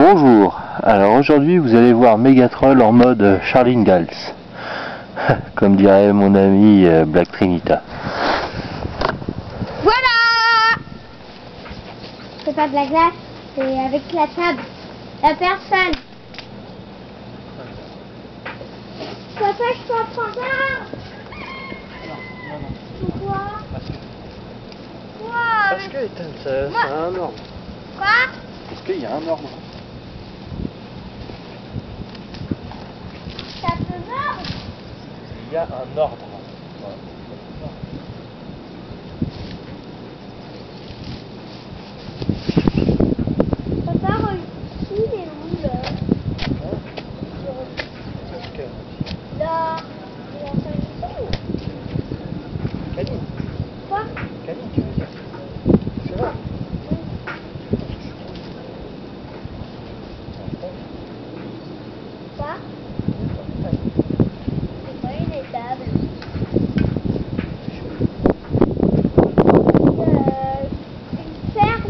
Bonjour, alors aujourd'hui vous allez voir Megatroll en mode Charlie Ingalls, comme dirait mon ami Black Trinita. Voilà. C'est pas de la glace, c'est avec la table. La personne. Papa, je peux en prendre un? Non. Pourquoi? Parce que ça a un ordre. Quoi? Parce qu'il y a un ordre. Ça peut mordre? Il y a un ordre. Voilà. Papa, il est où là? Là, il est en train de jouer. Caline. Quoi? Caline, tu veux dire? C'est là. Quoi? C'est pas une étable. Une ferme.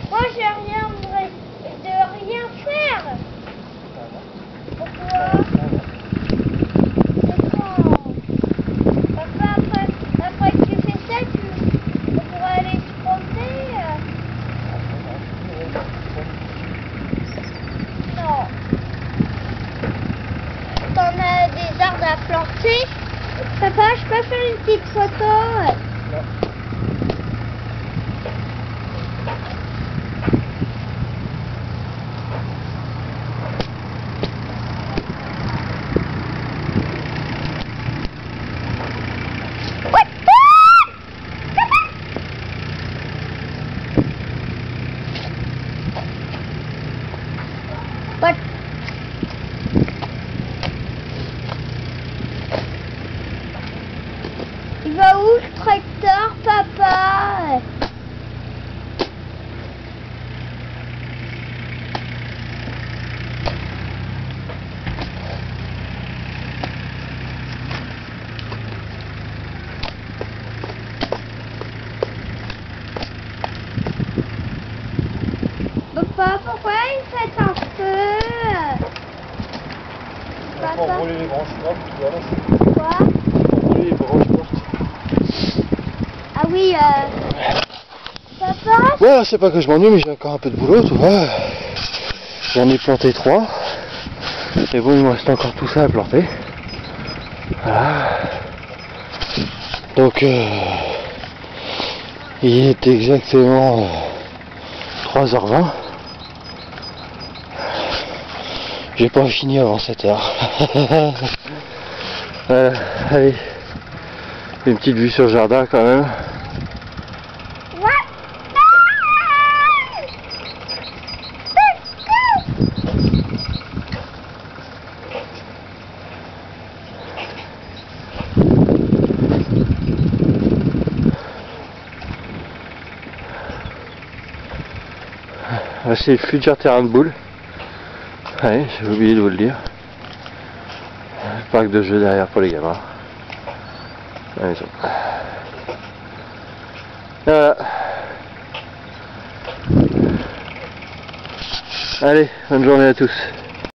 Moi j'ai rien de rien faire. Pourquoi? Papa, après que tu fais ça, tu pourras aller se promener. Non. T'en as des arbres à planter. Papa, je peux faire une petite photo? What? Il va où le tracteur, papa? Papa, pourquoi il fait un feu? Pour rouler les branches mortes, voilà. Quoi? Pour rouler les branches mortes. Ah oui, papa? Ouais, c'est pas que je m'ennuie, mais j'ai encore un peu de boulot, tu vois. J'en ai planté 3. Et bon, il me reste encore tout ça à planter. Voilà. Donc, il est exactement 3h20. J'ai pas fini avant 7h. Voilà, allez. Une petite vue sur le jardin quand même. C'est le futur terrain de boule. Ouais, j'ai oublié de vous le dire. Parc de jeux derrière pour les gamins. À la maison. Voilà. Allez, bonne journée à tous.